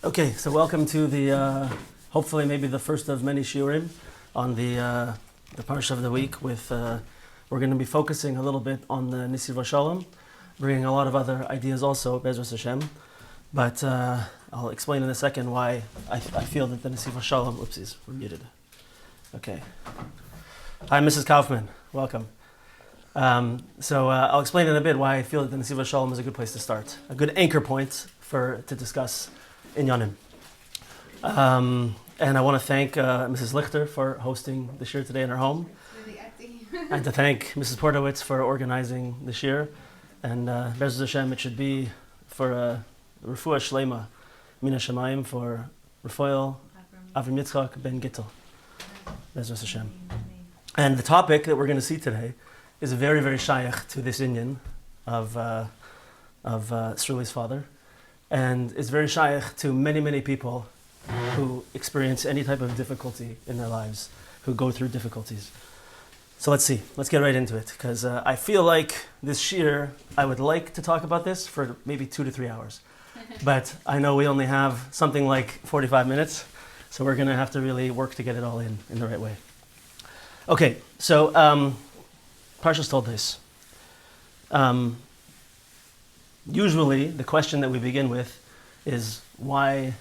Okay, so welcome to the, hopefully maybe the first of many shiurim on the Parshas of the week. We're going to be focusing a little bit on the Nesivos Shalom, bringing a lot of other ideas also, Bezras Hashem. But I'll explain in a second why I feel that the Nesivos Shalom, oopsies, we're muted. Okay. Hi, Mrs. Kaufman, welcome. I'll explain in a bit why I feel that the Nesivos Shalom is a good place to start, a good anchor point to discuss Inyanim. And I want to thank Mrs. Lichter for hosting the shir today in her home. And to thank Mrs. Portowitz for organizing the shir. And Bezras Hashem, it should be for Refuah Shlema Mina Shemayim for Rafael Avram Yitzchak Ben Gittel. Bezras Hashem. And the topic that we're going to see today is very, very shaykh to this Inyan of Sruli's father. And it's very shaykh to many, many people who experience any type of difficulty in their lives, who go through difficulties. So let's see. Let's get right into it. Because I feel like this shir, I would like to talk about this for maybe 2 to 3 hours. But I know we only have something like 45 minutes. So we're going to have to really work to get it all in the right way. Okay, so Parshas Toldos. Usually, the question that we begin with is why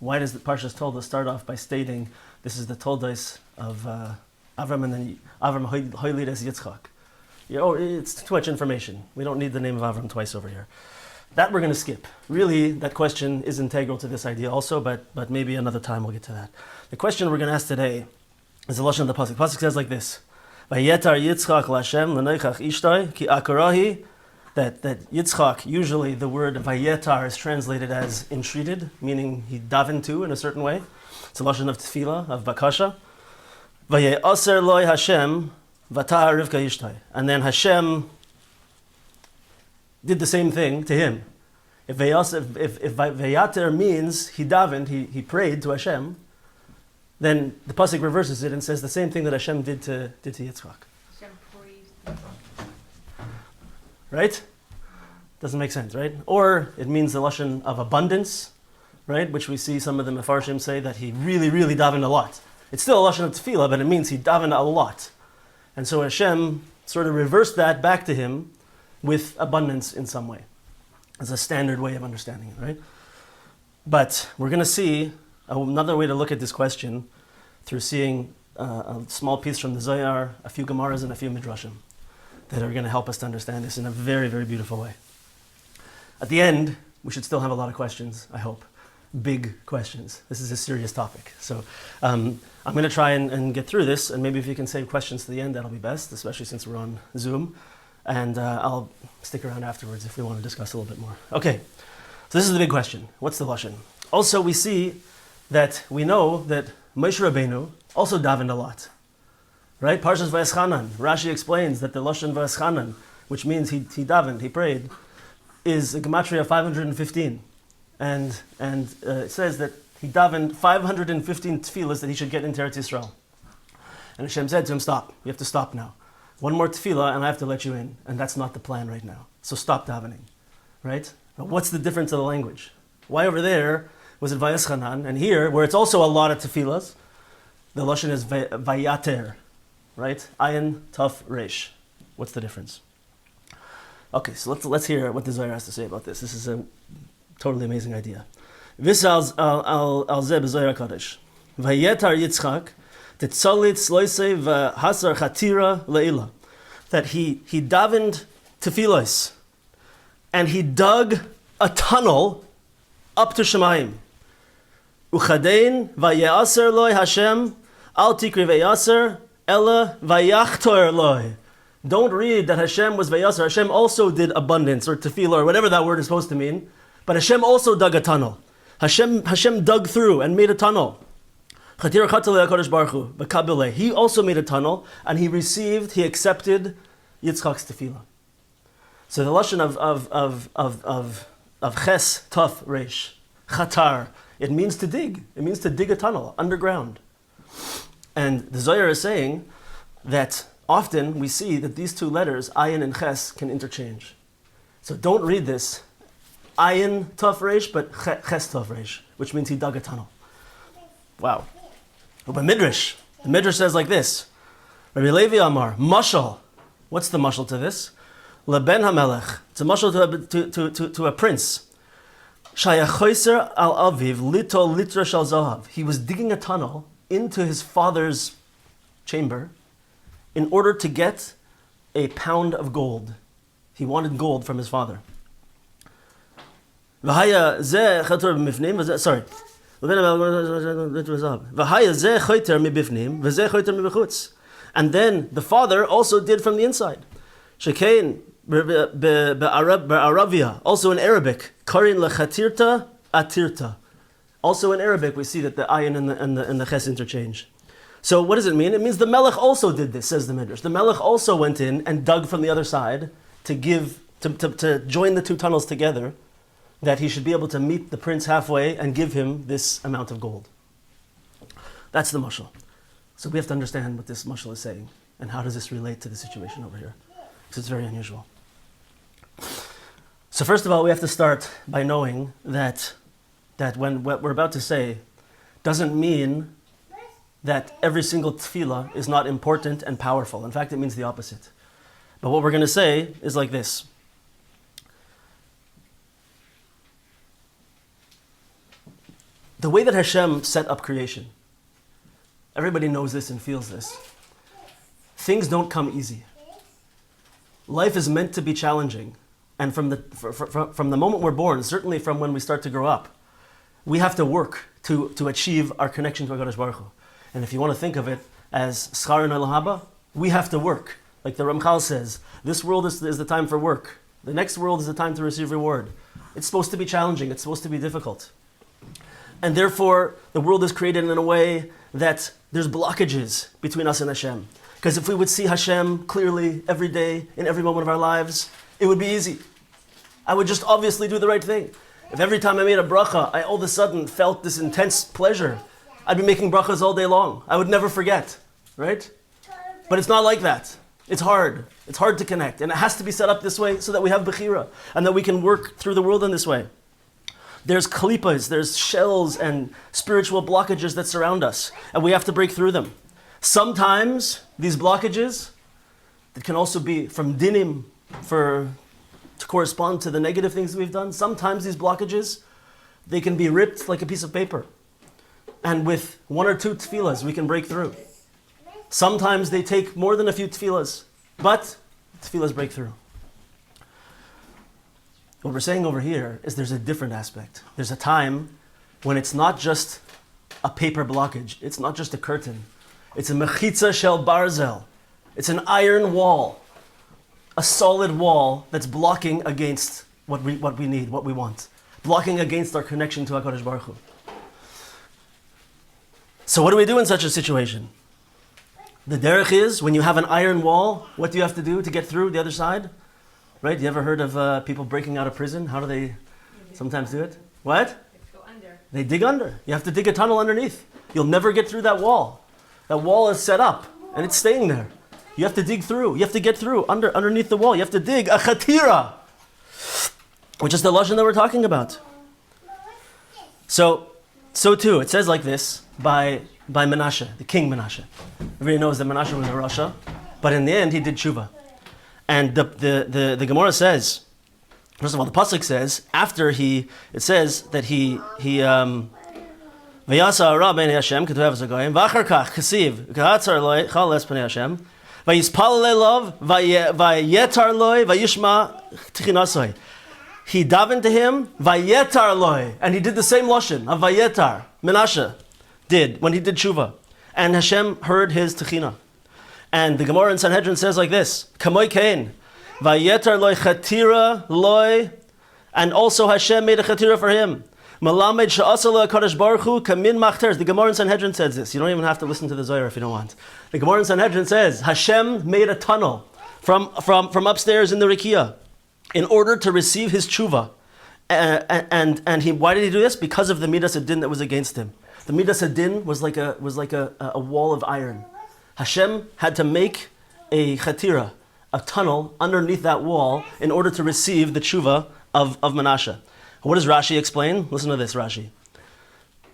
does the Parshas Toldos start off by stating this is the Toldos of Avram and then Avram Hoilides Yitzchak? It's too much information. We don't need the name of Avram twice over here. That we're going to skip. Really, that question is integral to this idea also, but maybe another time we'll get to that. The question we're going to ask today is the lashon of the pasuk. The pasuk says like this: Vayetar Yitzchak Lashem L'Noichach Ishtoi Ki Akarahi. That Yitzchak, usually the word Vayetar is translated as entreated, meaning he davened to in a certain way. It's a lashon of tefillah, of bakasha. Vaye'aser loy Hashem Vatah Rivka Ishtoi. And then Hashem did the same thing to him. If Vayater means he davened, he prayed to Hashem, then the pasuk reverses it and says the same thing that Hashem did to Yitzchak. Right? Doesn't make sense, right? Or it means the lashon of abundance, right? Which we see some of the Mefarshim say that he really, really davened a lot. It's still a lashon of tefillah, but it means he davened a lot. And so Hashem sort of reversed that back to him with abundance in some way. As a standard way of understanding it, right? But we're going to see another way to look at this question through seeing a small piece from the Zohar, a few Gemaras, and a few Midrashim that are going to help us to understand this in a very, very beautiful way. At the end, we should still have a lot of questions, I hope. Big questions. This is a serious topic. So I'm going to try and get through this, and maybe if you can save questions to the end, that'll be best, especially since we're on Zoom. And I'll stick around afterwards if we want to discuss a little bit more. Okay, so this is the big question. What's the lashon? Also, we see that we know that Moshe Rabbeinu also davened a lot. Right? Parshas Vayeschanan. Rashi explains that the lashon Vayeschanan, which means he davened, he prayed, is a gematria of 515. And it says that he davened 515 tefillahs that he should get into Eretz Yisrael. And Hashem said to him, stop. You have to stop now. One more tefillah and I have to let you in. And that's not the plan right now. So stop davening. Right? Now, what's the difference of the language? Why over there was it Vayeschanan? And here, where it's also a lot of tefillahs, the lashon is Vayater. Right? Ayin, Taf, Reish. What's the difference? Okay, so let's hear what the Zohar has to say about this. This is a totally amazing idea. Vis al zeh b'Zohar HaKadosh. Vayetar Yitzchak tetzalitz loisei v'hasar chatira le'ila. That he davened tefillos and he dug a tunnel up to Shemayim. Uchadein vaye'aser loy Hashem al tikri ve'yaser Ella vayachtor loy. Don't read that Hashem was vayasar. Hashem also did abundance or tefillah or whatever that word is supposed to mean. But Hashem also dug a tunnel. Hashem dug through and made a tunnel. He also made a tunnel and he accepted Yitzchak's tefillah. So the lashon of ches taf reish chatar, it means to dig. It means to dig a tunnel underground. And the Zohar is saying that often we see that these two letters, ayin and ches, can interchange. So don't read this ayin tov reish, but ches tov reish, which means he dug a tunnel. Wow. But Midrash, the Midrash says like this. Rabbi Levi Amar, mashal. What's the mashal to this? Leben hamelech. It's a mashal to a prince. Shayachoiser al aviv lito litra shal zohav. He was digging a tunnel into his father's chamber in order to get a pound of gold. He wanted gold from his father. V'haya zeh chator b'mifnim. Sorry. And then the father also did from the inside. Shekain be'aravia, also in Arabic, karin lechatirta atirta. Also in Arabic, we see that the ayin and the ches interchange. So what does it mean? It means the Melech also did this, says the Midrash. The Melech also went in and dug from the other side to join the two tunnels together, that he should be able to meet the prince halfway and give him this amount of gold. That's the mashal. So we have to understand what this mashal is saying, and how does this relate to the situation over here. Because it's very unusual. So first of all, we have to start by knowing that when what we're about to say doesn't mean that every single tefillah is not important and powerful. In fact, it means the opposite. But what we're going to say is like this. The way that Hashem set up creation, everybody knows this and feels this. Things don't come easy. Life is meant to be challenging. And from the moment we're born, certainly from when we start to grow up, we have to work to achieve our connection to HaKadosh Baruch Hu. And if you want to think of it as schar and haba, we have to work. Like the Ramchal says, this world is the time for work. The next world is the time to receive reward. It's supposed to be challenging. It's supposed to be difficult. And therefore, the world is created in a way that there's blockages between us and Hashem. Because if we would see Hashem clearly every day, in every moment of our lives, it would be easy. I would just obviously do the right thing. If every time I made a bracha, I all of a sudden felt this intense pleasure, I'd be making brachas all day long. I would never forget, right? But it's not like that. It's hard. It's hard to connect. And it has to be set up this way so that we have bechira, and that we can work through the world in this way. There's kalipas, there's shells and spiritual blockages that surround us, and we have to break through them. Sometimes these blockages, it can also be from dinim, to correspond to the negative things we've done. Sometimes these blockages, they can be ripped like a piece of paper. And with one or two tefillahs, we can break through. Sometimes they take more than a few tefillahs, but tefillahs break through. What we're saying over here is there's a different aspect. There's a time when it's not just a paper blockage. It's not just a curtain. It's a mechitza shel barzel. It's an iron wall. A solid wall that's blocking against what we need, what we want. Blocking against our connection to HaKadosh Baruch Hu. So what do we do in such a situation? The derech is, when you have an iron wall, what do you have to do to get through the other side? Right? You ever heard of people breaking out of prison? How do they sometimes do it? What? They go under. They dig under. You have to dig a tunnel underneath. You'll never get through that wall. That wall is set up, and it's staying there. You have to dig through. You have to get through underneath the wall. You have to dig a chatira, which is the lashon that we're talking about. So too, it says like this by Menashe, the king Menashe. Everybody knows that Menashe was a rasha, but in the end he did tshuva. And the Gemara says, first of all, the pasuk says it says that he v'yasa hara b'nei Hashem k'tuhav zagayim v'achar kach k'siv k'hatzar loy chales b'nei Hashem v'yispal love v'yetar loy v'yishma tichinasoi. He davened to him v'yetar loy, and he did the same lashon of v'yetar. Menashe did when he did tshuva, and Hashem heard his techina. And the Gemara in Sanhedrin says like this: Kamoy kain, vayetar loy chatira loy, and also Hashem made a chatira for him. Malamed she'asala Kadosh Baruch Hu kamin machters. The Gemara in Sanhedrin says this. You don't even have to listen to the Zohar if you don't want. The Gemara in Sanhedrin says Hashem made a tunnel from upstairs in the Rikiah in order to receive his tshuva. And why did he do this? Because of the midas hadin that was against him. The midas hadin was like a wall of iron. Hashem had to make a chatira, a tunnel underneath that wall in order to receive the tshuva of Menashe. What does Rashi explain? Listen to this, Rashi.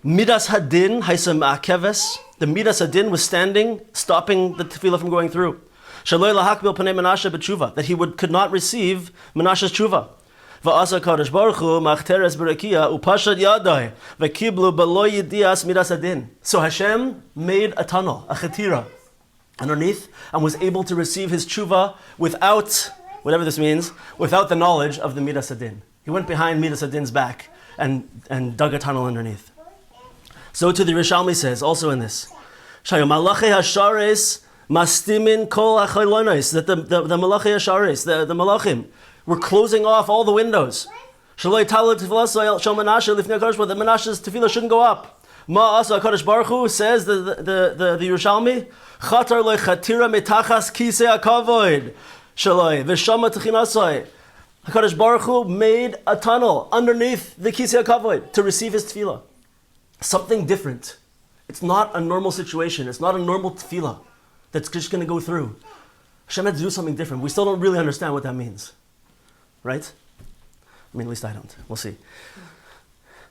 Midas hadin haisa ma'akeves. The Midas hadin was standing, stopping the tefillah from going through. Shaloi lahakbil panei Menashe b'tshuva, that he could not receive Menashe's tshuva. Va'asa kadosh baruch hu machteres berakia upashad yadai v'kiblu b'lo yidias Midas hadin. So Hashem made a tunnel, a chetira, underneath, and was able to receive his tshuva without, whatever this means, without the knowledge of the Midas hadin. He went behind Midas hadin's back and dug a tunnel underneath. So too the Rishalmi says, also in this, Shayu Malachi Hashares Mastimin Kol HaChaylonos, that the Malachi Hashares, the Malachim, were closing off all the windows. Shaloi Talu Tefillah Shal Menashe Lifnei HaKadosh, the Menashe's tefillah shouldn't go up. Ma Asa HaKadosh Baruch Hu, says the Yerushalmi, Chatar Loi Chatira Metachas Kisei HaKavod, Shaloi V'Shama Techinasai. HaKadosh Baruch Hu made a tunnel underneath the Kisei HaKavod to receive his tefillah. Something different. It's not a normal situation. It's not a normal tefillah that's just going to go through. Hashem had to do something different. We still don't really understand what that means. Right? I mean, at least I don't. We'll see.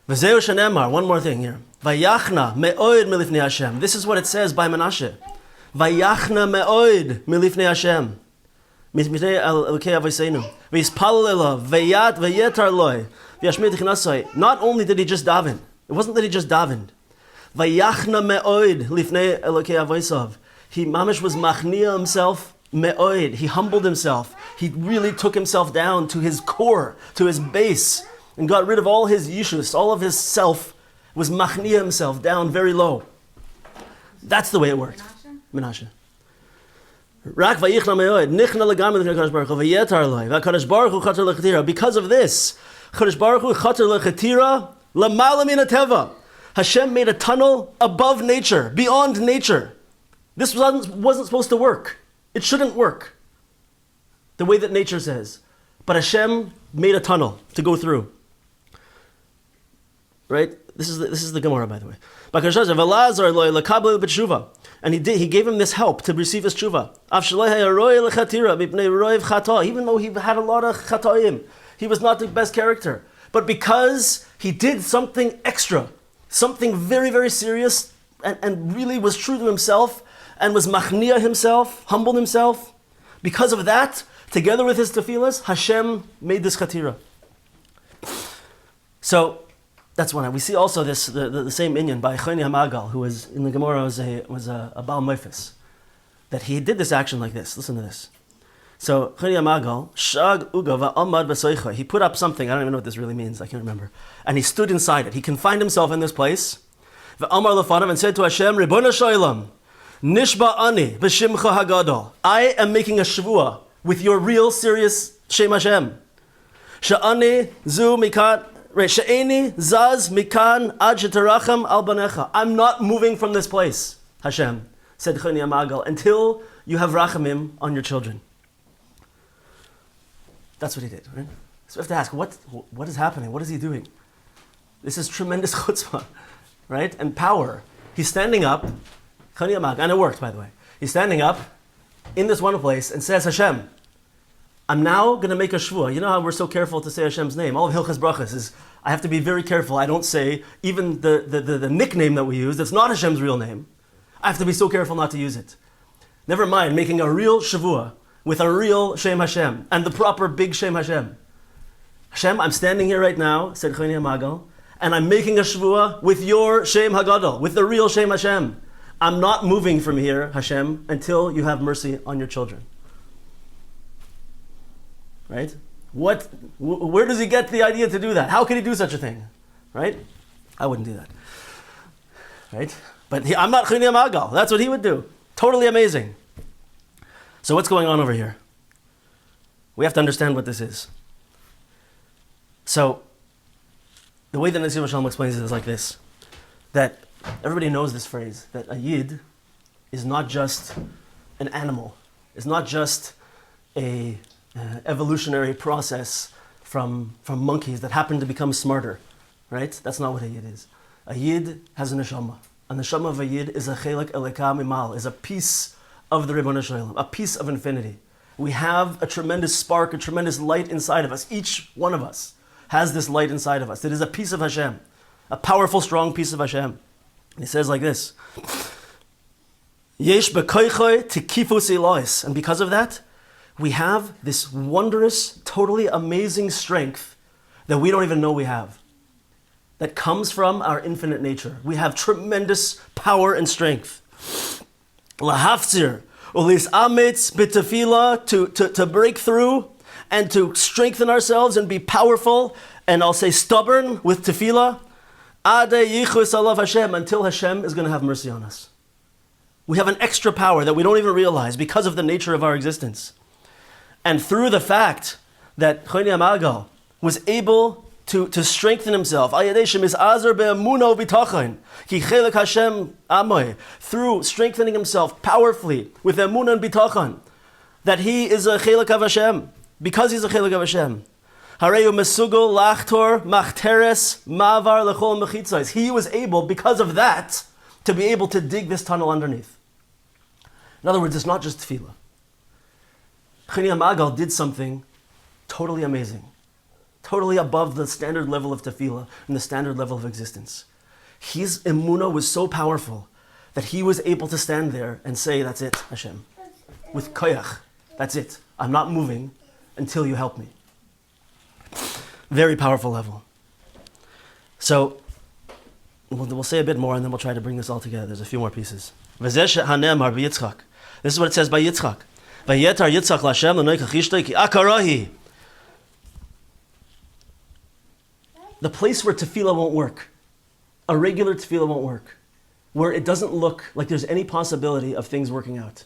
V'zeu shenemar, one more thing here. Vayachna me'oid milifnei Hashem. This is what it says by Menashe. Vayachna me'oid milifnei Hashem. Mitmidei elokei avoseinu. V'yispalel elav. V'yat v'yetar loi. V'yashmir techinasai. Not only did he just daven, it wasn't that he just davened. Vayachna me'oid lifnei elokei avosav. He mamish was machnia himself me'oid. He humbled himself. He really took himself down to his core, to his base, and got rid of all his yishus, all of his self, was machnia himself down very low. That's the way it worked. Menashe. Rak vayichna me'oid. Nichna legamim lifnei HaKadosh Baruch Hu. V'yetar loi. V'HaKadosh Baruch Hu chater lechetira. Because of this, HaKadosh Baruch Hu chater lechetira. L'mala min hateva. Hashem made a tunnel above nature, beyond nature. This wasn't supposed to work. It shouldn't work the way that nature says. But Hashem made a tunnel to go through. Right? This is the Gemara, by the way. And he gave him this help to receive his tshuva. Even though he had a lot of chatoim, he was not the best character. But because he did something extra, something very, very serious, and really was true to himself, and was machnia himself, humbled himself, because of that, together with his tefillas, Hashem made this chatira. So that's one. We see also this the same inyan by Choni HaMagal, who was in the Gemara was a Baal Mephis, that he did this action like this. Listen to this. So Choni HaMagal shag uga va'amad b'soicha. He put up something. I don't even know what this really means. I can't remember. And he stood inside it. He confined himself in this place. Va'amar lefanav, and said to Hashem, Ribbono Shalom, Nishba ani b'shimcha hagadol. I am making a shavua with your real serious Shem Hashem. Sha'ani zu mikan, she'eni zaz mikan ad shetaracham al banecha. I'm not moving from this place, Hashem, said Choni HaMagal, until you have rachamim on your children. That's what he did, right? So we have to ask, what is happening? What is he doing? This is tremendous chutzpah, right? And power. He's standing up, Choni HaMagal, and it worked, by the way. He's standing up in this one place and says, Hashem, I'm now going to make a shvuah. You know how we're so careful to say Hashem's name? All of Hilchas Brachas is, I have to be very careful. I don't say even the nickname that we use, that's not Hashem's real name. I have to be so careful not to use it. Never mind making a real shavua with a real Shem Hashem and the proper big Shem Hashem. Hashem, I'm standing here right now, said Choni HaMagal, and I'm making a shvuah with your Shem Hagadol, with the real Shem Hashem. I'm not moving from here, Hashem, until you have mercy on your children. Right? Where does he get the idea to do that? How can he do such a thing? Right? I wouldn't do that. Right? But I'm not Choni HaMagal. That's what he would do. Totally amazing. So what's going on over here? We have to understand what this is. So, the way that Nesivos Shalom explains it is like this. That everybody knows this phrase, that a yid is not just an animal. It's not just a evolutionary process from monkeys that happen to become smarter. Right? That's not what a yid is. A yid has a neshama. A neshama of a yid is a chelek eleka mimal, is a piece of the Ribbono Shalom, a piece of infinity. We have a tremendous spark, a tremendous light inside of us, each one of us, has this light inside of us. It is a piece of Hashem, a powerful, strong piece of Hashem. And he says like this, Yesh b'koichoi tikifus Elois. And because of that, we have this wondrous, totally amazing strength that we don't even know we have, that comes from our infinite nature. We have tremendous power and strength. Lahafzir, ulis ametz b'tefila, to break through and to strengthen ourselves and be powerful, and I'll say stubborn with tefillah, ade yichus alav Hashem, until Hashem is going to have mercy on us. We have an extra power that we don't even realize because of the nature of our existence. And through the fact that Choni Amagal was able to strengthen himself, through strengthening himself powerfully with emunah and bitachon, that he is a chelik of Hashem, because he's a chelik of Hashem. He was able, because of that, to be able to dig this tunnel underneath. In other words, it's not just tefillah. Choni Amagal did something totally amazing, totally above the standard level of tefillah and the standard level of existence. His emunah was so powerful that he was able to stand there and say, that's it, Hashem. With koyach, that's it. I'm not moving until you help me. Very powerful level. So, we'll say a bit more and then we'll try to bring this all together. There's a few more pieces. This is what it says by Yitzchak. Vayetar Yitzchak Lashem l'noikach ishtoi ki akarahi. The place where tefillah won't work, a regular tefillah won't work, where it doesn't look like there's any possibility of things working out.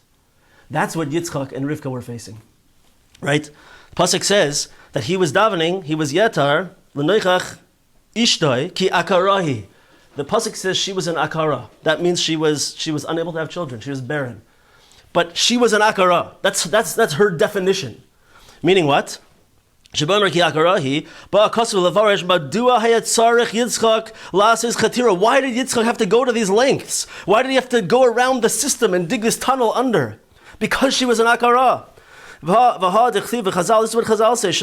That's what Yitzchak and Rivka were facing. Right? Pasuk says that he was davening, he was yetar l'noikach ishtoi ki akarahi. The pasuk says she was an akara. That means she was unable to have children. She was barren. But she was an akara. That's her definition. Meaning what? Why did Yitzchak have to go to these lengths? Why did he have to go around the system and dig this tunnel under? Because she was an akara. This is what Chazal says.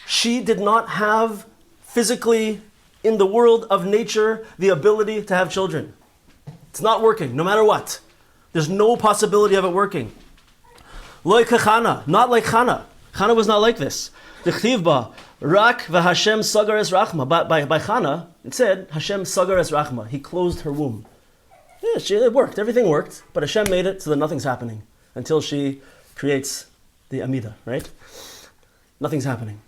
She did not have physically, in the world of nature, the ability to have children. It's not working, no matter what. There's no possibility of it working. Loi kachana, not like Chana. Chana was not like this. D'chtivba, rak v'Hashem sagar es rachma. By Chana, it said, Hashem sagar es rachma. He closed her womb. Yeah, it worked. Everything worked, but Hashem made it so that nothing's happening until she creates the Amida, right? Nothing's happening.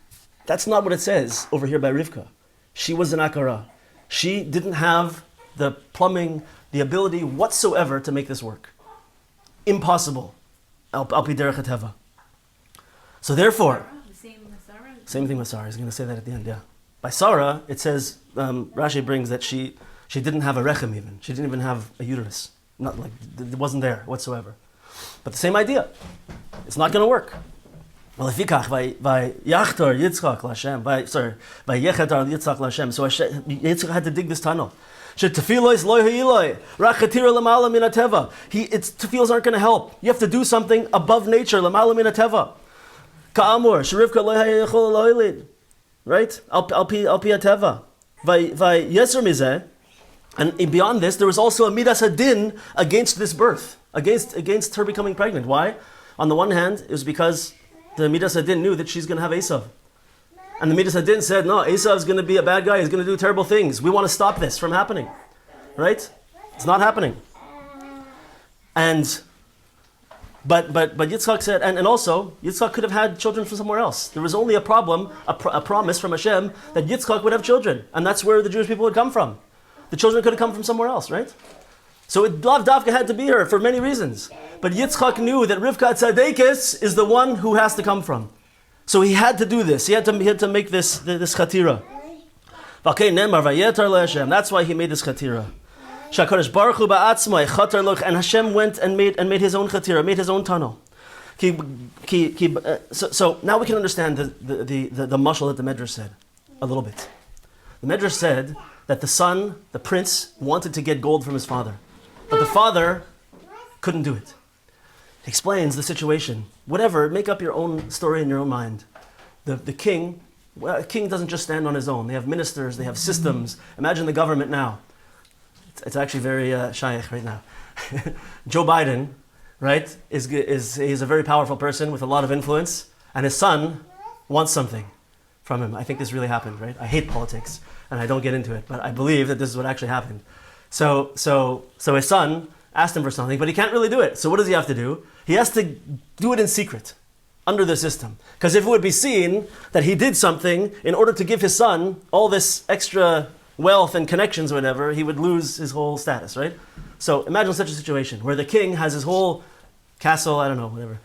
That's not what it says over here by Rivka. She was an akara. She didn't have the plumbing, the ability whatsoever to make this work. Impossible. Al pi derech hateva. So therefore, same thing with Sarah. He's going to say that at the end, yeah. By Sarah, it says, Rashi brings that she didn't have a rechem even. She didn't even have a uterus. Not like, it wasn't there whatsoever. But the same idea. It's not going to work. Well, lefikach vayachtor Yitzchak l'Hashem. Vayechetar Yitzchak l'Hashem. So Yitzchak had to dig this tunnel. Tefillos loy ha'iloi rachatira lamala min hateva. Tefillos aren't going to help. You have to do something above nature. Lamala min hateva. Ka'amur sherivka loy ha'yichol loylid. Right? Al pi hateva. Vayeser mizeh. And beyond this, there was also a midas hadin against this birth, against her becoming pregnant. Why? On the one hand, it was because the Midas Hadin knew that she's going to have Esav. And the Midas Hadin said, no, Esav is going to be a bad guy. He's going to do terrible things. We want to stop this from happening. Right? It's not happening. But Yitzchak said, and also, Yitzchak could have had children from somewhere else. There was only a problem, a promise from Hashem that Yitzchak would have children. And that's where the Jewish people would come from. The children could have come from somewhere else, right? So Lav Davka had to be her for many reasons. But Yitzchak knew that Rivka Tzadekis is the one who has to come from. So he had to do this. He had to make this chatira. That's why he made this chatira. And Hashem went and made his own chatira, made his own tunnel. So now we can understand the mashal that the Medrash said a little bit. The Medrash said that the son, the prince, wanted to get gold from his father. But the father couldn't do it. He explains the situation. Whatever, make up your own story in your own mind. The king, well, a king doesn't just stand on his own. They have ministers, they have systems. Imagine the government now. It's actually very shaykh right now. Joe Biden, right, is a very powerful person with a lot of influence, and his son wants something from him. I think this really happened, right? I hate politics, and I don't get into it, but I believe that this is what actually happened. So his son asked him for something, but he can't really do it. So what does he have to do? He has to do it in secret, under the system. Because if it would be seen that he did something in order to give his son all this extra wealth and connections or whatever, he would lose his whole status, right? So imagine such a situation where the king has his whole castle, I don't know, whatever,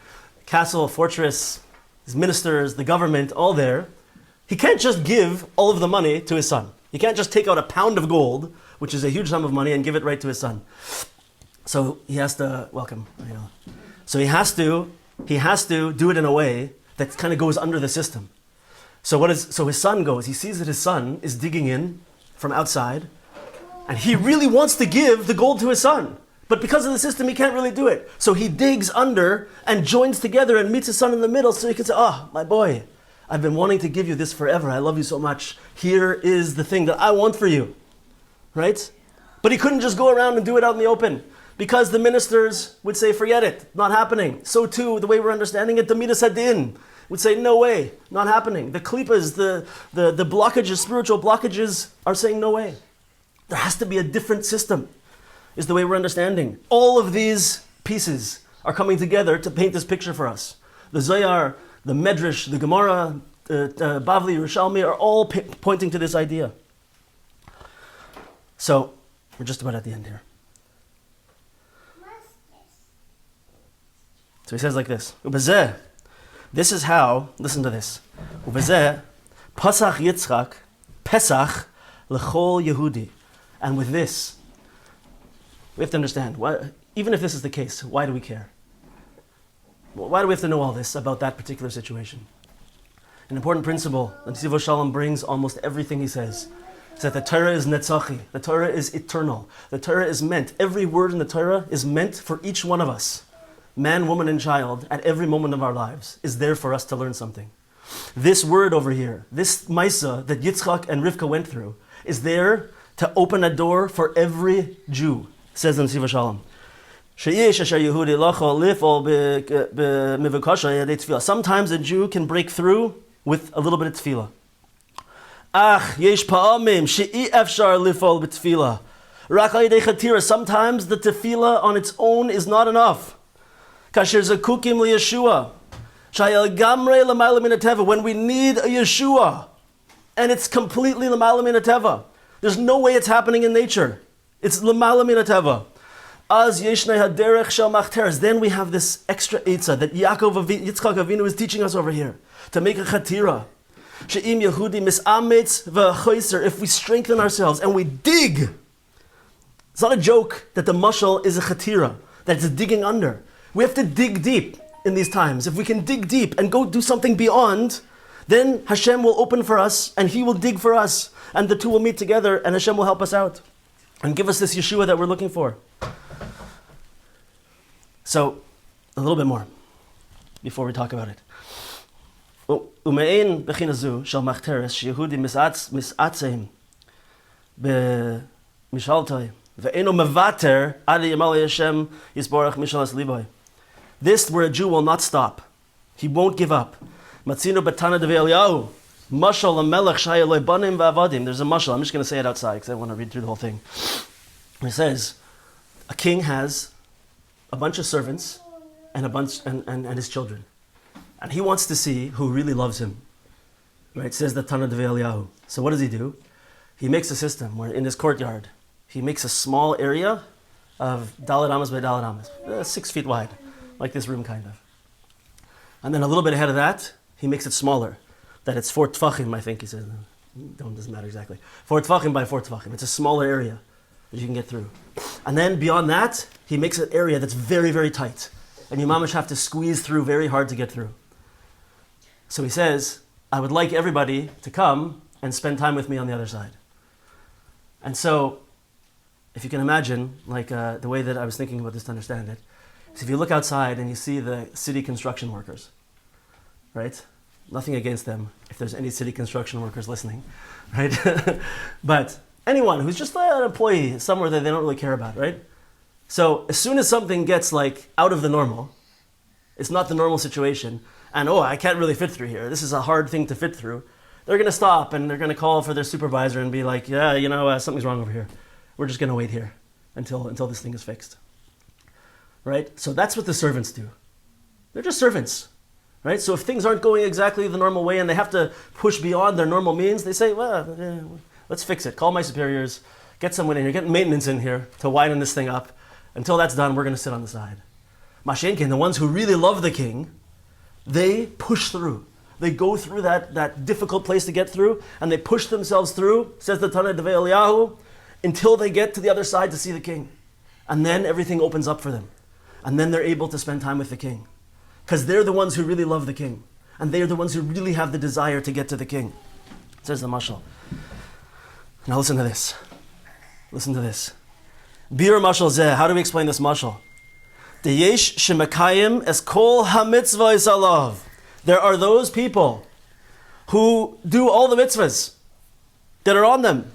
castle, fortress, his ministers, the government, all there. He can't just give all of the money to his son. He can't just take out a pound of gold, which is a huge sum of money, and give it right to his son. So he has to, welcome, you know. So he has to do it in a way that kind of goes under the system. So his son goes, he sees that his son is digging in from outside, and he really wants to give the gold to his son. But because of the system, he can't really do it. So he digs under and joins together and meets his son in the middle so he can say, oh, my boy, I've been wanting to give you this forever. I love you so much. Here is the thing that I want for you. Right? But he couldn't just go around and do it out in the open, because the ministers would say, forget it, not happening. So too, the way we're understanding it, the Midas Hadin would say, no way, not happening. The klipas, the blockages, spiritual blockages are saying, no way. There has to be a different system, is the way we're understanding. All of these pieces are coming together to paint this picture for us. The Zohar, the Medrash, the Gemara, Bavli, Yerushalmi are all pointing to this idea. So, we're just about at the end here. So he says like this. Ubezeh, this is how, listen to this. Ubezeh, Pasach Yitzchak, Pesach, L'chol Yehudi. And with this, we have to understand, even if this is the case, why do we care? Why do we have to know all this about that particular situation? An important principle that Nesivos Shalom brings almost everything he says is that the Torah is netzachi, the Torah is eternal. The Torah is meant, every word in the Torah is meant for each one of us. Man, woman, and child, at every moment of our lives, is there for us to learn something. This word over here, this Maisa that Yitzchak and Rivka went through, is there to open a door for every Jew, says the Nesivos Shalom. Sometimes a Jew can break through with a little bit of tefillah. Sometimes the tefillah on its own is not enough. When we need a Yeshua, and it's completely l'mayla min hateva. There's no way it's happening in nature. It's l'mayla min hateva. Then we have this extra eitzah that Yitzchak Avinu is teaching us over here, to make a chatira. If we strengthen ourselves and we dig, it's not a joke that the mashal is a chatira, that it's digging under. We have to dig deep in these times. If we can dig deep and go do something beyond, then Hashem will open for us and He will dig for us, and the two will meet together and Hashem will help us out and give us this Yeshua that we're looking for. So, a little bit more before we talk about it. Ume'ein bechinazu shel machteres sheyehudi misatzeim b'mishaltoi ve'eno mevater adi yamal Hashem yisborach mishalas liboy. This where a Jew will not stop. He won't give up. Matzino batana de Eliyahu mashal hamelech shaya lo banim va'avadim. There's a mashal. I'm just going to say it outside because I want to read through the whole thing. It says, a king has a bunch of servants and his children. And he wants to see who really loves him. Right? It says the Tana de Eliyahu. So what does he do? He makes a system where in his courtyard, he makes a small area of Dalet Amas by Dalet Amas, 6 feet wide, like this room kind of. And then a little bit ahead of that, he makes it smaller, that it's 4 tfachim, I think he says. Doesn't matter exactly. 4 tfachim by 4 tfachim. It's a smaller area that you can get through. And then beyond that, he makes an area that's very, very tight. And you mamish have to squeeze through very hard to get through. So he says, I would like everybody to come and spend time with me on the other side. And so, if you can imagine, like the way that I was thinking about this to understand it, is if you look outside and you see the city construction workers, right? Nothing against them, if there's any city construction workers listening, right? But anyone who's just an employee somewhere that they don't really care about, right? So as soon as something gets like out of the normal, it's not the normal situation, and I can't really fit through here, this is a hard thing to fit through, they're going to stop and they're going to call for their supervisor and be like, yeah, something's wrong over here. We're just going to wait here until this thing is fixed. Right? So that's what the servants do. They're just servants. Right? So if things aren't going exactly the normal way and they have to push beyond their normal means, they say, let's fix it. Call my superiors, get someone in here, get maintenance in here to widen this thing up. Until that's done, we're going to sit on the side. Mashenkin, the ones who really love the king, they push through. They go through that difficult place to get through, and they push themselves through, says the Tana Devei Eliyahu, until they get to the other side to see the king. And then everything opens up for them. And then they're able to spend time with the king. Because they're the ones who really love the king. And they're the ones who really have the desire to get to the king. Says the mashal. Now listen to this. Listen to this. Bir mashal zeh. How do we explain this mashal? Deyesh shemakayim es kol hamitzvahs alav. There are those people who do all the mitzvahs that are on them.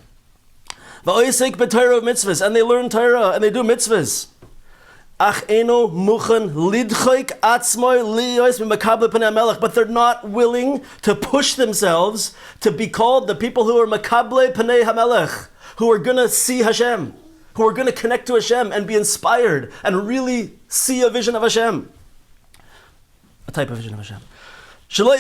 Va'oisek b'Torah of mitzvahs, and they learn Torah and they do mitzvahs. Ach eno muchen lidchoik atzmoy liyos b'makable pnei hamelech, but they're not willing to push themselves to be called the people who are makable pnei hamelech, who are going to see Hashem, who are going to connect to Hashem and be inspired and really see a vision of Hashem. A type of vision of Hashem. Sorry,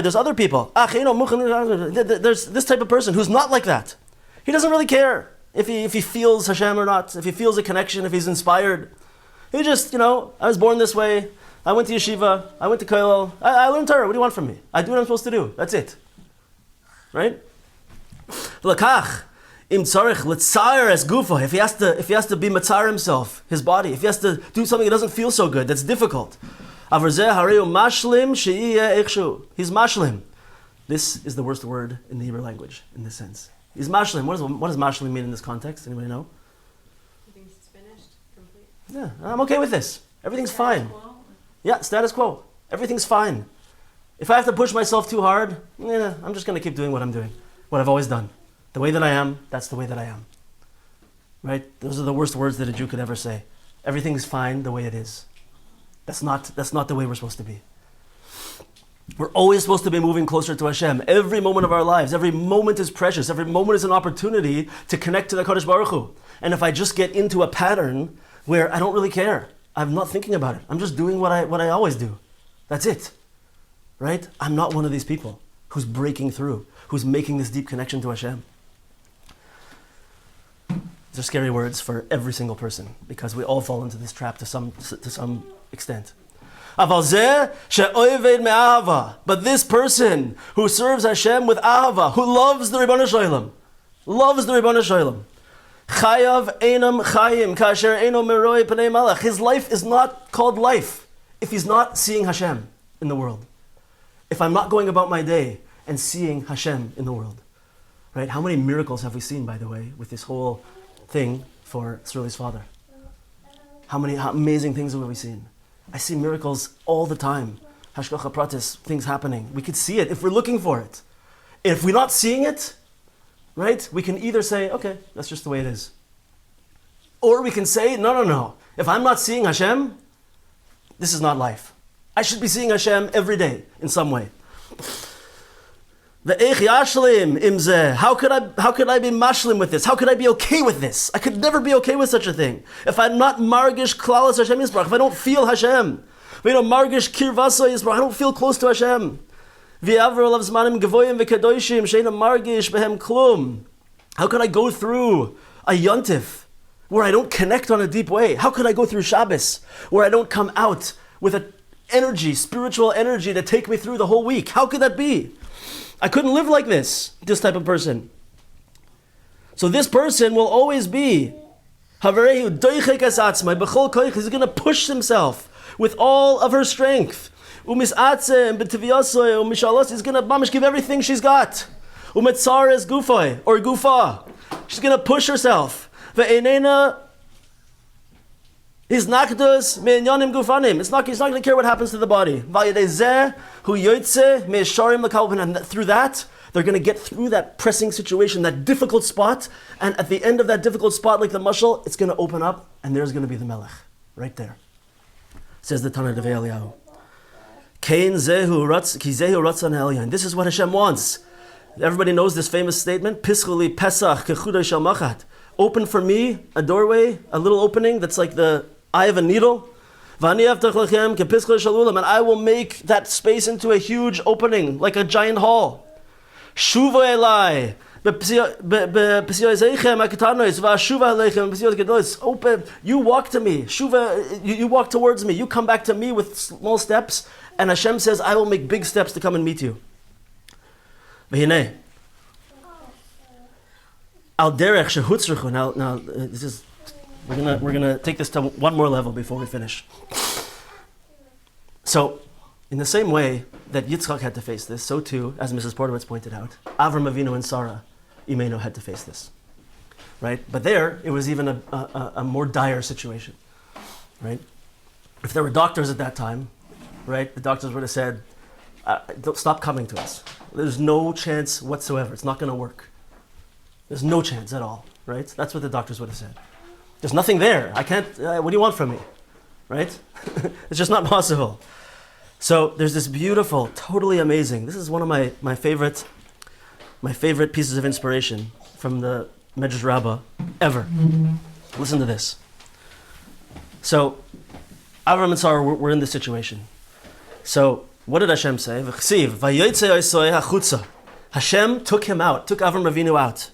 there's other people. There's this type of person who's not like that. He doesn't really care if he feels Hashem or not, if he feels a connection, if he's inspired. He just, I was born this way. I went to yeshiva. I went to kollel. I learned Torah. What do you want from me? I do what I'm supposed to do. That's it. Right? Lakach. Im tzarich l'tzayir es gufo. If he has to be matzar himself, his body, if he has to do something that doesn't feel so good, that's difficult. Avrezeh hareu mashlim she'iyeh ichshu. He's mashlim. This is the worst word in the Hebrew language in this sense. He's mashlim. What does mashlim mean in this context? Anybody know? He thinks it's finished, complete. Yeah, I'm okay with this. Everything's fine. Yeah, status quo. Everything's fine. If I have to push myself too hard, I'm just going to keep doing what I'm doing, what I've always done. The way that I am, that's the way that I am. Right? Those are the worst words that a Jew could ever say. Everything's fine the way it is. That's not the way we're supposed to be. We're always supposed to be moving closer to Hashem. Every moment of our lives, every moment is precious. Every moment is an opportunity to connect to the Kadosh Baruch Hu. And if I just get into a pattern where I don't really care, I'm not thinking about it. I'm just doing what I always do. That's it. Right? I'm not one of these people who's breaking through, who's making this deep connection to Hashem. These are scary words for every single person because we all fall into this trap to some extent. But this person who serves Hashem with ahava, who loves the Rebbe Shalom, chayav einam chayim kasher eino meroi pnei malach. His life is not called life if he's not seeing Hashem in the world. If I'm not going about my day and seeing Hashem in the world. Right? How many miracles have we seen, by the way, with this whole thing for Sruli's father? How amazing things have we seen? I see miracles all the time. Hashgacha pratis, things happening. We could see it if we're looking for it. If we're not seeing it, right, we can either say, okay, that's just the way it is. Or we can say, no. If I'm not seeing Hashem, this is not life. I should be seeing Hashem every day in some way. How could I be mashlim with this? How could I be okay with this? I could never be okay with such a thing. If I'm not margish klalas Hashem Yisbrach, if I don't feel Hashem, margish kirvasa Yisbrach, I don't feel close to Hashem. How could I go through a yontif where I don't connect on a deep way? How could I go through Shabbos where I don't come out with an energy, spiritual energy to take me through the whole week? How could that be? I couldn't live like this type of person. So this person will always be, he's going to push himself with all of her strength. He's going to give everything she's got. Gufa. She's going to push herself. He's nakdus me'inyanim gufanim. He's not going to care what happens to the body. Vayedezeh hu yoytze me'esharim l'kalpin. And through that, they're going to get through that pressing situation, that difficult spot. And at the end of that difficult spot, like the mashal, it's going to open up, and there's going to be the melech, right there. Says the Tana Devei Eliyahu. Kain zehu ratz ki zehu ratzon ha'elyon. This is what Hashem wants. Everybody knows this famous statement. Pischuli pesach kechudai shel machat. Open for me a doorway, a little opening that's like the eye of a needle. And I will make that space into a huge opening, like a giant hall. Shuva elai. Open. You walk to me. Shuva, you walk towards me. You come back to me with small steps. And Hashem says, I will make big steps to come and meet you. Al derech shehutzruchu. Now, this is we're gonna take this to one more level before we finish. So, in the same way that Yitzchak had to face this, so too, as Mrs. Portowitz pointed out, Avram Avinu and Sarah Imenu had to face this, right? But there, it was even a more dire situation, right? If there were doctors at that time, right, the doctors would have said, "Don't stop coming to us. There's no chance whatsoever. It's not going to work. There's no chance at all, right?" That's what the doctors would have said. There's nothing there. I can't. What do you want from me, right? It's just not possible. So there's this beautiful, totally amazing. This is one of my favorite pieces of inspiration from the Medrash Rabbah ever. Listen to this. So Avram and Sarah were in this situation. So what did Hashem say? Hashem took him out, took Avram Avinu out.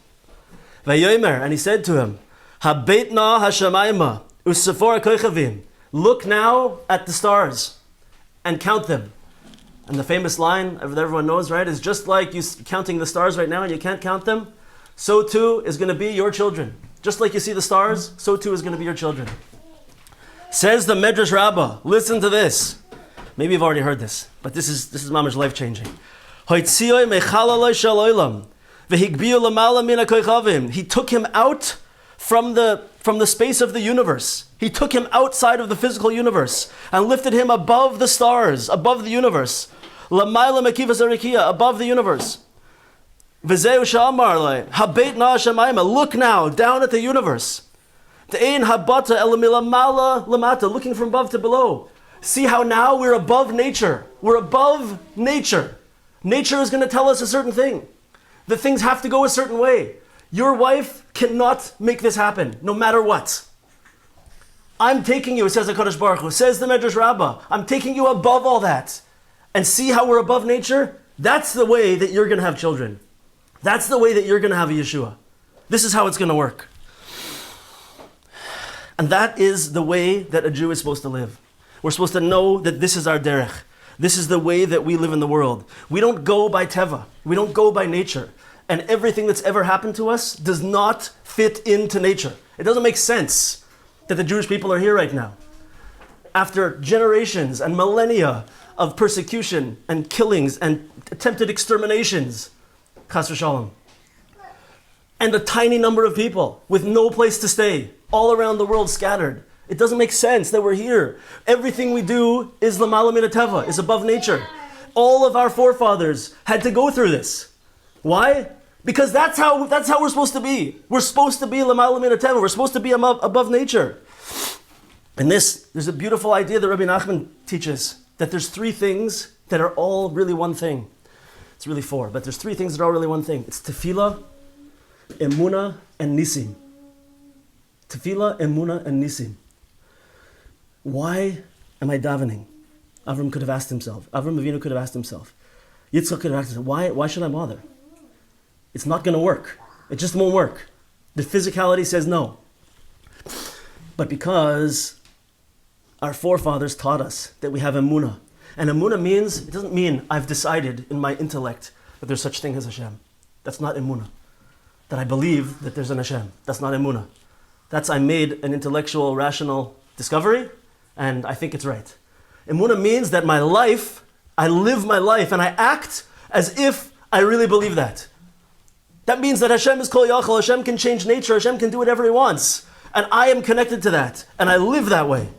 And he said to him, Habetna hashamayma u'sefor ha'koichavim. Look now at the stars and count them. And the famous line that everyone knows, right, is just like you counting the stars right now and you can't count them, so too is going to be your children. Just like you see the stars, so too is going to be your children. Says the Medrash Rabbah, listen to this. Maybe you've already heard this, but this is mamash life-changing. He took him out from the space of the universe. He took him outside of the physical universe and lifted him above the stars, above the universe. Above the universe. Look now, down at the universe. Looking from above to below. See how now we're above nature. We're above nature. Nature is going to tell us a certain thing. The things have to go a certain way. Your wife cannot make this happen, no matter what. I'm taking you, says the HaKadosh Baruch Hu, says the Medrash Rabbah, I'm taking you above all that. And see how we're above nature? That's the way that you're going to have children. That's the way that you're going to have a Yeshua. This is how it's going to work. And that is the way that a Jew is supposed to live. We're supposed to know that this is our derech. This is the way that we live in the world. We don't go by teva. We don't go by nature. And everything that's ever happened to us does not fit into nature. It doesn't make sense that the Jewish people are here right now. After generations and millennia of persecution and killings and attempted exterminations, chas v'shalom, and a tiny number of people with no place to stay, all around the world scattered. It doesn't make sense that we're here. Everything we do is l'mala min hateva, is above nature. All of our forefathers had to go through this. Why? Because that's how we're supposed to be. We're supposed to be l'mala min hateva. We're supposed to be above nature. And there's a beautiful idea that Rebbe Nachman teaches, that there's three things that are all really one thing. It's really four, but there's three things that are all really one thing. It's tefillah, emunah, and nisim. Tefillah, emunah, and nisim. Why am I davening? Avram could have asked himself. Avram Avinu could have asked himself. Yitzchak could have asked himself, why should I bother? It's not going to work. It just won't work. The physicality says no. But because our forefathers taught us that we have emunah. And emunah means, it doesn't mean I've decided in my intellect that there's such thing as Hashem. That's not emunah. That I believe that there's an Hashem. That's not emunah. That's I made an intellectual, rational discovery, and I think it's right. Emunah means that my life, I live my life, and I act as if I really believe that. That means that Hashem is kol yachol, Hashem can change nature, Hashem can do whatever He wants. And I am connected to that. And I live that way.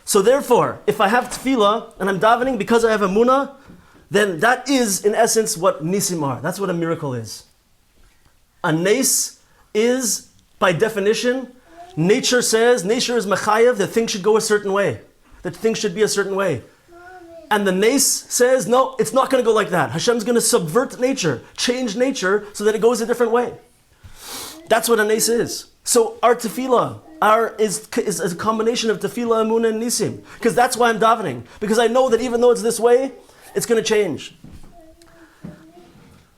So therefore, if I have tefillah and I'm davening because I have emunah, then that is in essence what nisim are. That's what a miracle is. A nes is, by definition, nature is mechayev that things should go a certain way. That things should be a certain way. And the nes says, no, it's not going to go like that. Hashem's going to subvert nature, change nature so that it goes a different way. That's what a nes is. So our tefillah is a combination of tefillah, emunah, and nisim. Because that's why I'm davening. Because I know that even though it's this way, it's going to change.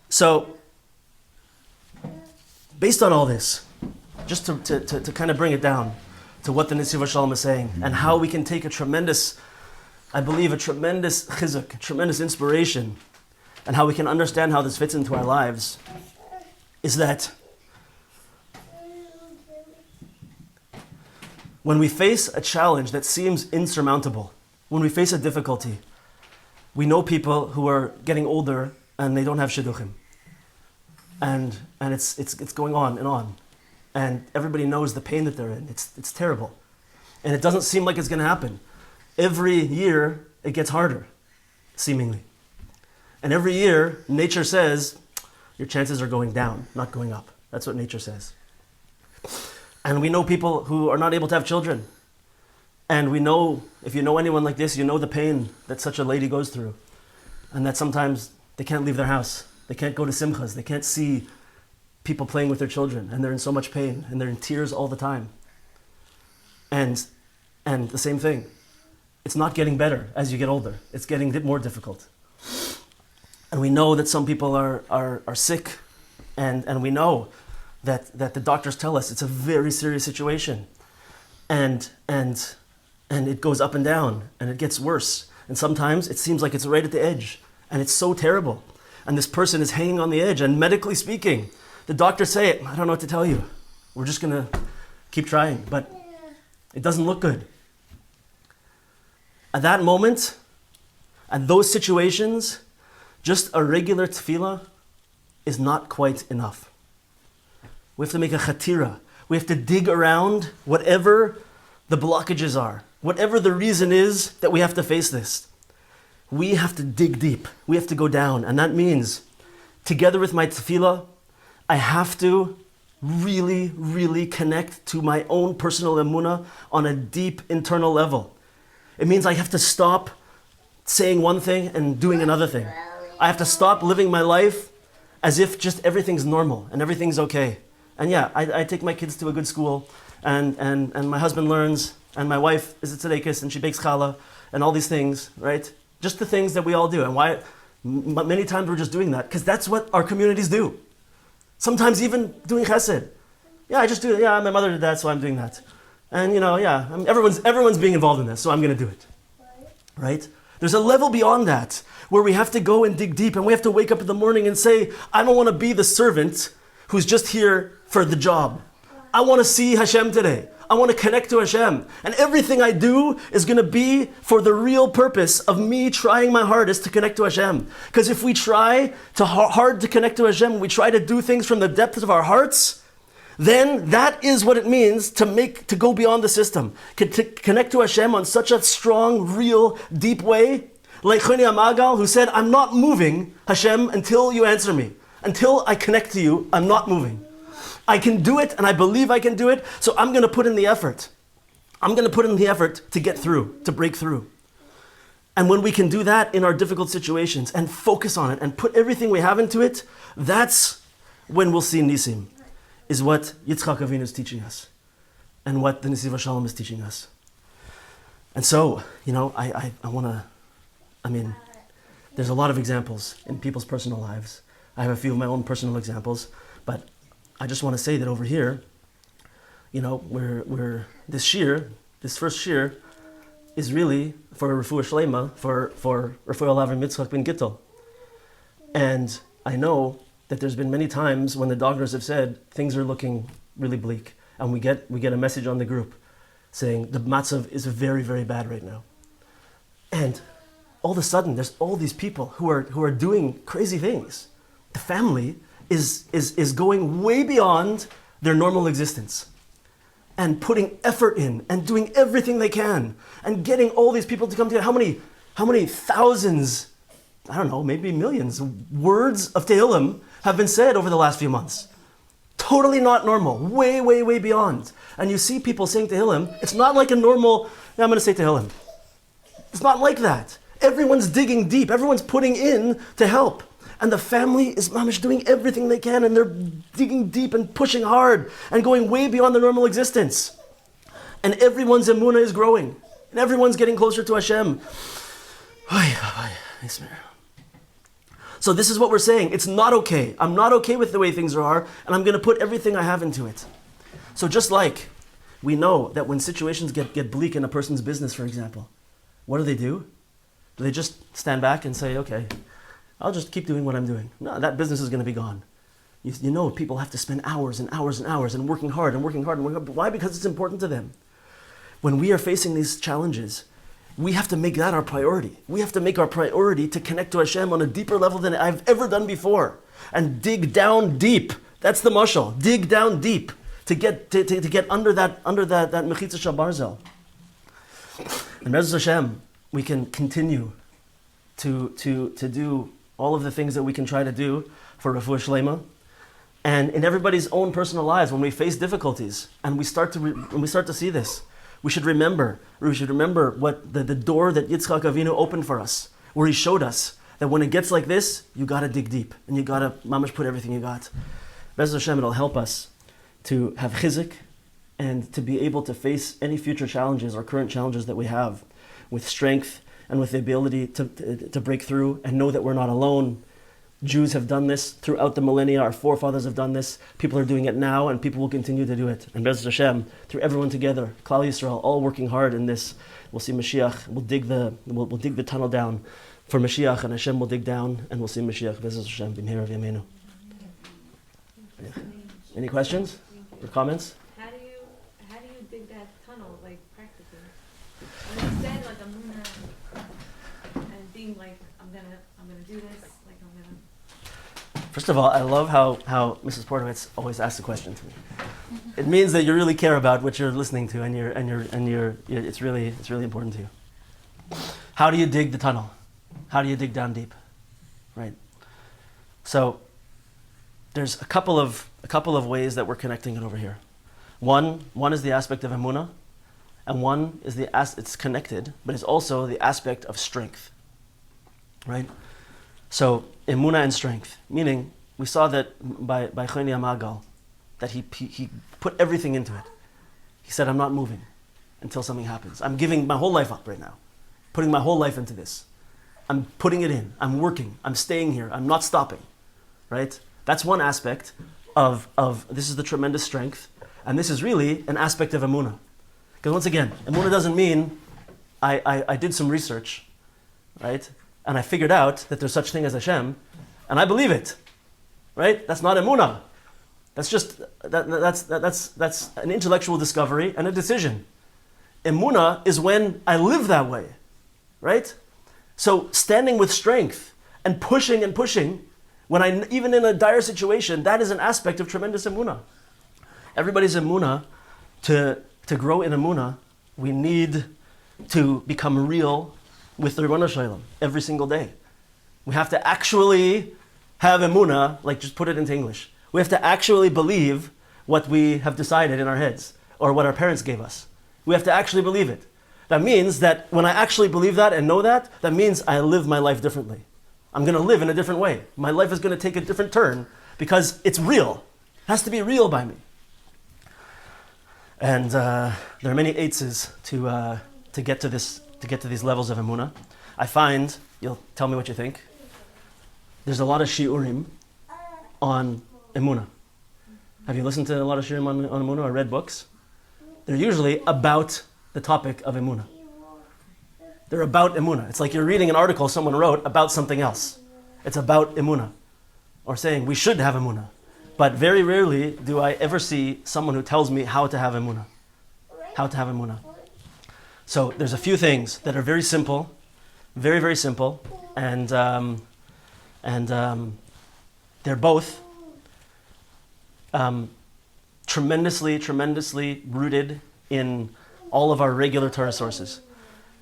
So, based on all this, just to kind of bring it down to what the Nesivos Shalom is saying, and how we can take a tremendous chizuk, tremendous inspiration, and how we can understand how this fits into our lives, is that when we face a challenge that seems insurmountable, when we face a difficulty, we know people who are getting older and they don't have shidduchim. And it's going on and on. And everybody knows the pain that they're in. It's terrible. And it doesn't seem like it's going to happen. Every year, it gets harder, seemingly. And every year, nature says, your chances are going down, not going up. That's what nature says. And we know people who are not able to have children. And we know, if you know anyone like this, you know the pain that such a lady goes through. And that sometimes they can't leave their house. They can't go to simchas. They can't see people playing with their children. And they're in so much pain. And they're in tears all the time. And the same thing. It's not getting better as you get older. It's getting more difficult. And we know that some people are sick. And we know that the doctors tell us it's a very serious situation. And it goes up and down, and it gets worse. And sometimes it seems like it's right at the edge, and it's so terrible. And this person is hanging on the edge, and medically speaking, the doctors say, I don't know what to tell you. We're just going to keep trying, but it doesn't look good. At that moment, at those situations, just a regular tefillah is not quite enough. We have to make a chatira. We have to dig around whatever the blockages are. Whatever the reason is that we have to face this, we have to dig deep. We have to go down. And that means, together with my tefillah, I have to really, really connect to my own personal emunah on a deep internal level. It means I have to stop saying one thing and doing another thing. I have to stop living my life as if just everything's normal and everything's okay. And yeah, I take my kids to a good school, and my husband learns, and my wife is a tzedekis, and she bakes challah, and all these things, right? Just the things that we all do. And why? Many times we're just doing that, because that's what our communities do. Sometimes even doing chesed. Yeah, I just do it. Yeah, my mother did that, so I'm doing that. And everyone's being involved in this, so I'm going to do it. Right? There's a level beyond that, where we have to go and dig deep, and we have to wake up in the morning and say, I don't want to be the servant who's just here for the job. I want to see Hashem today. I want to connect to Hashem. And everything I do is going to be for the real purpose of me trying my hardest to connect to Hashem. Because if we try hard to connect to Hashem, we try to do things from the depths of our hearts, then that is what it means to go beyond the system. To connect to Hashem on such a strong, real, deep way. Like Choni Amagal, who said, I'm not moving, Hashem, until you answer me. Until I connect to you, I'm not moving. I can do it, and I believe I can do it, so I'm going to put in the effort. I'm going to put in the effort to get through, to break through. And when we can do that in our difficult situations and focus on it and put everything we have into it, that's when we'll see Nisim, is what Yitzchak Avinu is teaching us and what the Nesivos Shalom is teaching us. And so, I want to, there's a lot of examples in people's personal lives. I have a few of my own personal examples, but I just want to say that over here, we're this first shir, is really for Refuah Shlema, for Refuah Lavim Yitzchak ben Gittel. And I know that there's been many times when the doctors have said things are looking really bleak, and we get a message on the group saying the matzav is very, very bad right now. And all of a sudden, there's all these people who are doing crazy things. The family is going way beyond their normal existence. and putting effort in and doing everything they can and getting all these people to come together. How many thousands, I don't know, maybe millions words of Tehillim have been said over the last few months? Totally not normal. Way, way, way beyond. And you see people saying Tehillim, it's not like a normal, I'm going to say Tehillim. It's not like that. Everyone's digging deep. Everyone's putting in to help. And the family is mamish doing everything they can, and they're digging deep and pushing hard and going way beyond their normal existence. And everyone's emunah is growing. And everyone's getting closer to Hashem. So this is what we're saying. It's not okay. I'm not okay with the way things are, and I'm going to put everything I have into it. So just like we know that when situations get bleak in a person's business, for example, what do? Do they just stand back and say, okay, I'll just keep doing what I'm doing? No, that business is going to be gone. You know people have to spend hours and hours and hours and working hard and working hard and working hard. Why? Because it's important to them. When we are facing these challenges, we have to make that our priority. We have to make our priority to connect to Hashem on a deeper level than I've ever done before. And dig down deep. That's the mashal. Dig down deep to get under that mechitza shel barzel. And Be'ez Hashem, we can continue to do all of the things that we can try to do for refuah shlema. And in everybody's own personal lives, when we face difficulties and we start to see this, we should remember what the door that Yitzchak Avinu opened for us, where he showed us that when it gets like this, you gotta dig deep and you gotta mamash put everything you got. Be'ez Hashem, it'll help us to have chizik and to be able to face any future challenges or current challenges that we have with strength and with the ability to break through and know that we're not alone. Jews have done this throughout the millennia. Our forefathers have done this. People are doing it now, and people will continue to do it. And Be'ez Hashem, through everyone together, Klal Yisrael, all working hard in this, we'll see Mashiach. We'll dig the tunnel down for Mashiach, and Hashem will dig down, and we'll see Mashiach. Be'ez Hashem, b'mehera v'yameinu. Any questions or comments? How do you dig that tunnel, like practically? I mean, you said like and being like I'm gonna do this, like I'm gonna. First of all, I love how Mrs. Portowitz always asks a question to me. It means that you really care about what you're listening to, and it's really important to you. How do you dig the tunnel? How do you dig down deep? Right. So there's a couple of ways that we're connecting it over here. One is the aspect of emunah, and one is it's connected, but it's also the aspect of strength. Right. So emunah and strength, meaning we saw that by Choni Amagal, that he put everything into it. He said, I'm not moving until something happens. I'm giving my whole life up right now, putting my whole life into this. I'm putting it in. I'm working. I'm staying here. I'm not stopping. Right? That's one aspect of this is the tremendous strength, and this is really an aspect of emunah. Because once again, emunah doesn't mean I did some research, right? And I figured out that there's such thing as Hashem, and I believe it, right? That's not emunah. That's just that's an intellectual discovery and a decision. Emunah is when I live that way, right? So standing with strength and pushing, when even in a dire situation, that is an aspect of tremendous emunah. Everybody's emunah, to grow in emunah, we need to become real with the Ribono Shel Olam every single day. We have to actually have emunah, like just put it into English. We have to actually believe what we have decided in our heads or what our parents gave us. We have to actually believe it. That means that when I actually believe that and know that, that means I live my life differently. I'm going to live in a different way. My life is going to take a different turn because it's real. It has to be real by me. And there are many eitzes to get to these levels of emunah. I find, you'll tell me what you think, there's a lot of shiurim on emunah. Have you listened to a lot of shiurim on emunah or read books? They're usually about the topic of emunah. They're about emunah. It's like you're reading an article someone wrote about something else. It's about emunah, or saying we should have emunah. But very rarely do I ever see someone who tells me how to have emunah. How to have emunah. So there's a few things that are very simple, very, very simple, and they're both tremendously, tremendously rooted in all of our regular Torah sources.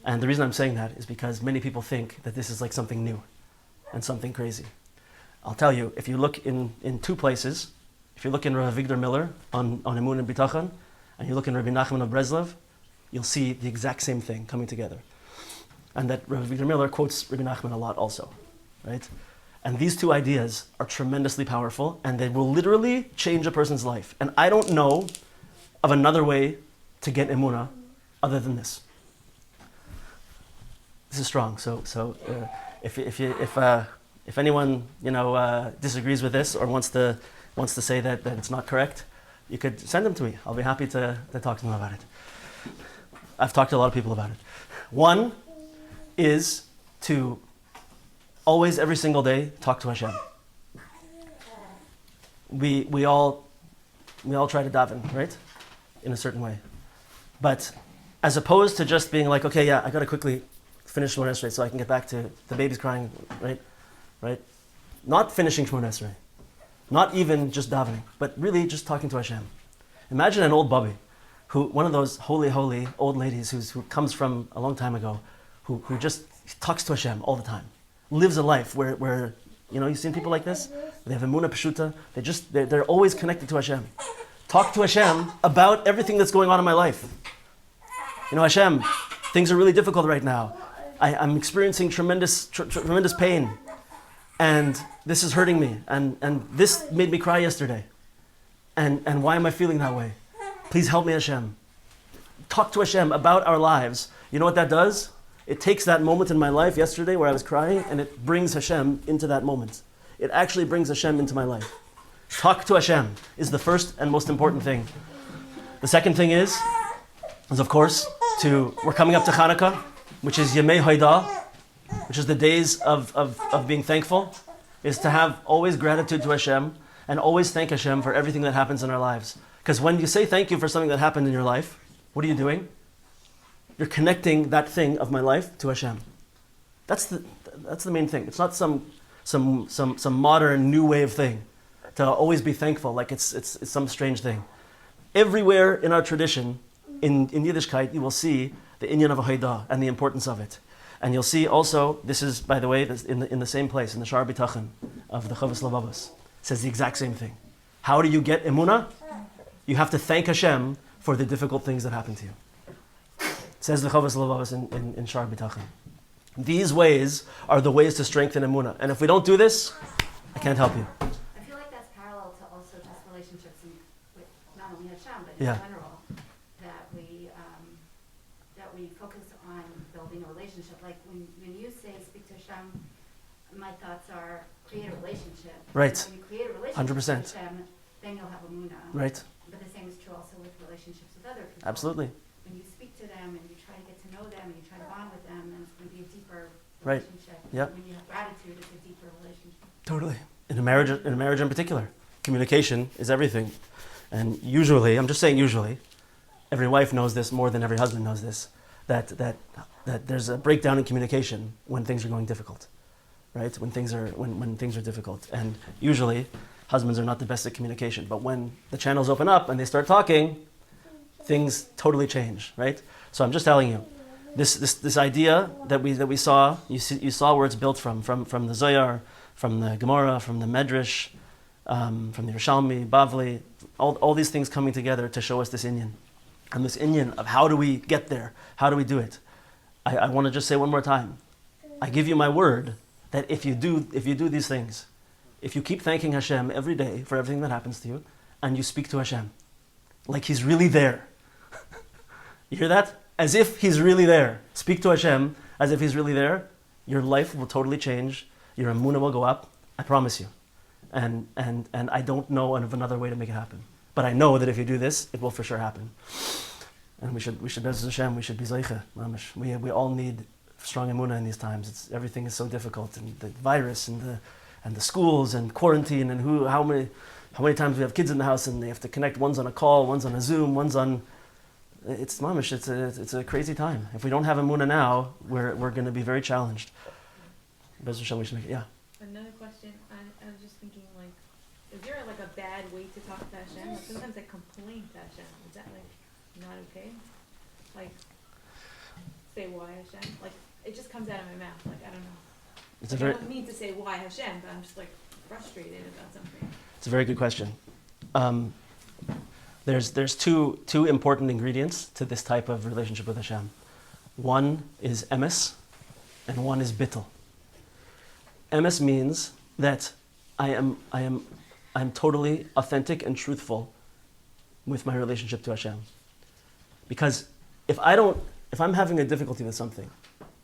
And the reason I'm saying that is because many people think that this is like something new and something crazy. I'll tell you, if you look in two places, if you look in Rav Victor Miller on Emun and Bitachon, and you look in Rebbe Nachman of Breslov, you'll see the exact same thing coming together. And that Rav Victor Miller quotes Rebbe Nachman a lot also, right? And these two ideas are tremendously powerful, and they will literally change a person's life. And I don't know of another way to get emunah other than this. This is strong. So if anyone disagrees with this or wants to say that it's not correct, you could send them to me. I'll be happy to talk to them about it. I've talked to a lot of people about it. One is to always, every single day, talk to Hashem. We all try to daven, right? In a certain way. But as opposed to just being like, okay, yeah, I got to quickly finish Shemona Esrei so I can get back to the baby's crying, right? Not finishing Shemona Esrei. Not even just davening, but really just talking to Hashem. Imagine an old bubby, one of those holy old ladies who comes from a long time ago, who just talks to Hashem all the time, lives a life where you've seen people like this? They have emunah pshuta, they're always connected to Hashem. Talk to Hashem about everything that's going on in my life. Hashem, things are really difficult right now. I'm experiencing tremendous pain, and this is hurting me, and this made me cry yesterday. And why am I feeling that way? Please help me, Hashem. Talk to Hashem about our lives. You know what that does? It takes that moment in my life yesterday where I was crying, and it brings Hashem into that moment. It actually brings Hashem into my life. Talk to Hashem is the first and most important thing. The second thing is of course, we're coming up to Hanukkah, which is Yemei Haida, which is the days of being thankful, is to have always gratitude to Hashem and always thank Hashem for everything that happens in our lives. Because when you say thank you for something that happened in your life, what are you doing? You're connecting that thing of my life to Hashem. That's the main thing. It's not some modern new way of thing to always be thankful, like it's some strange thing. Everywhere in our tradition, in Yiddishkeit, you will see the inyan of a Haidah and the importance of it. And you'll see also, this is, by the way, in the same place, in the Shar Bitachon of the Chavos Levavos, says the exact same thing. How do you get emunah? You have to thank Hashem for the difficult things that happen to you. Says the Chavos Levavos in Shar Bitachon. These ways are the ways to strengthen emunah. And if we don't do this, I can't help you. I feel like that's parallel to also just relationships with not only Hashem, but in general, that we focus on building a relationship. Like when you say speak to Hashem, my thoughts are create a relationship. Right. And when you create a relationship 100%. with Hashem, then you'll have emunah. Right. But the same is true also with relationships with other people. Absolutely. When you speak to them and you try to get to know them and you try to bond with them, then it's going to be a deeper Right. relationship. Yep. When you have gratitude, it's a deeper relationship. Totally. In a marriage in particular, communication is everything. And usually, I'm just saying usually, every wife knows this more than every husband knows this, that there's a breakdown in communication when things are going difficult, right? When things are difficult. And usually, husbands are not the best at communication. But when the channels open up and they start talking, things totally change, right? So I'm just telling you, this idea that we saw, you saw where it's built from the Zohar, from the Gemara, from the Medrash, from the Yerushalmi, Bavli, all these things coming together to show us this inyan. And this inyan of how do we get there? How do we do it? I want to just say one more time. I give you my word that if you do these things, if you keep thanking Hashem every day for everything that happens to you, and you speak to Hashem, like He's really there. You hear that? As if He's really there. Speak to Hashem as if He's really there. Your life will totally change. Your emunah will go up. I promise you. And I don't know of another way to make it happen. But I know that if you do this, it will for sure happen. And we should Be'ez Hashem, we should be Zeicha. We all need strong emunah in these times. Everything is so difficult, and the virus and the schools and quarantine and how many times we have kids in the house and they have to connect. One's on a call, one's on a Zoom, one's on. It's mamish. It's a crazy time. If we don't have emunah now, we're going to be very challenged. Be'ez Hashem, we should make it. Yeah. Another question. I was just thinking, like, is there like a bad way to talk to Hashem? Like sometimes I complain to Hashem. Is that like not okay? Like say why Hashem? Like it just comes out of my mouth. Like I don't know. It's Like, a very, I don't mean to say why Hashem, but I'm just like frustrated about something. it's a very good question. There's two important ingredients to this type of relationship with Hashem. One is emes, and one is bittul. Emes means that I'm totally authentic and truthful with my relationship to Hashem. Because if I'm having a difficulty with something,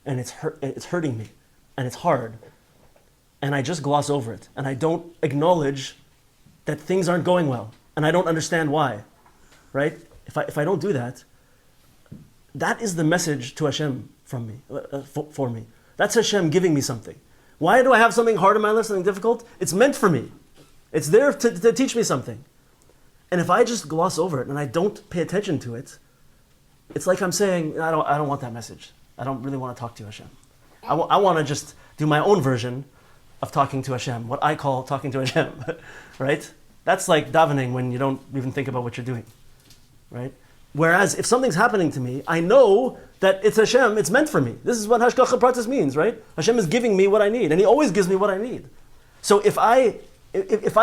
and it's hurting me, and it's hard, and I just gloss over it, and I don't acknowledge that things aren't going well, and I don't understand why, right? If I don't do that, that is the message to Hashem from me, for me. That's Hashem giving me something. Why do I have something hard in my life, something difficult? It's meant for me. It's there to teach me something. And if I just gloss over it and I don't pay attention to it, it's like I'm saying, I don't want that message. I don't really want to talk to Hashem. I want to just do my own version of talking to Hashem, what I call talking to Hashem, right? That's like davening when you don't even think about what you're doing, right? Whereas if something's happening to me, I know that it's Hashem, it's meant for me. This is what Hashgacha Pratis means, right? Hashem is giving me what I need, and He always gives me what I need. So if I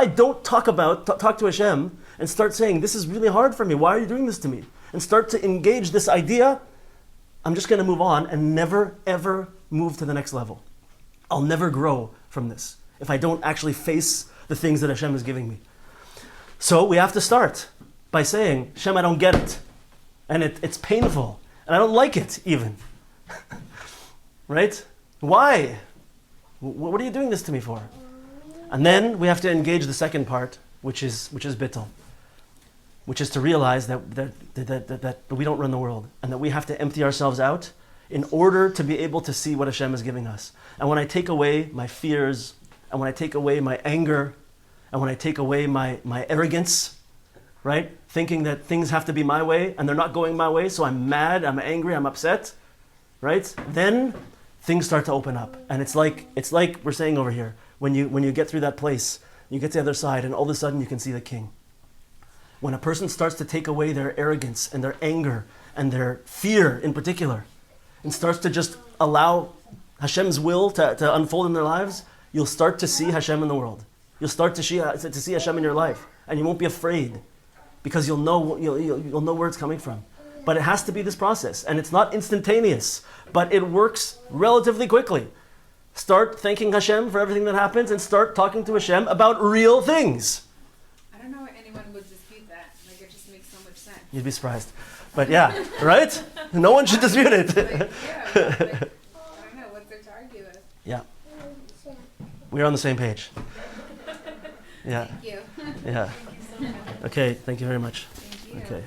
don't talk to Hashem and start saying, this is really hard for me, why are you doing this to me? And start to engage this idea, I'm just going to move on and never, ever move to the next level. I'll never grow from this if I don't actually face the things that Hashem is giving me. So we have to start by saying, Hashem, I don't get it. And it's painful. And I don't like it even. Right? Why? What are you doing this to me for? And then we have to engage the second part, which is bittul, which is to realize that we don't run the world and that we have to empty ourselves out in order to be able to see what Hashem is giving us. And when I take away my fears, and when I take away my anger, and when I take away my arrogance, right? Thinking that things have to be my way and they're not going my way, so I'm mad, I'm angry, I'm upset, right? Then things start to open up. And it's like we're saying over here, when you get through that place, you get to the other side and all of a sudden you can see the King. When a person starts to take away their arrogance and their anger and their fear in particular, and starts to just allow Hashem's will to unfold in their lives, you'll start to see Hashem in the world. You'll start to see Hashem in your life, and you won't be afraid, because you'll know where it's coming from. But it has to be this process, and it's not instantaneous, but it works relatively quickly. Start thanking Hashem for everything that happens, and start talking to Hashem about real things. I don't know why anyone would dispute that. Like, it just makes so much sense. You'd be surprised. But yeah, right? No one should dispute it. Like, yeah, but, like, I don't know, what's there to argue with? Yeah. We're on the same page. Yeah. Thank you. Yeah. Thank you so much. Okay, thank you very much. Thank you. Okay.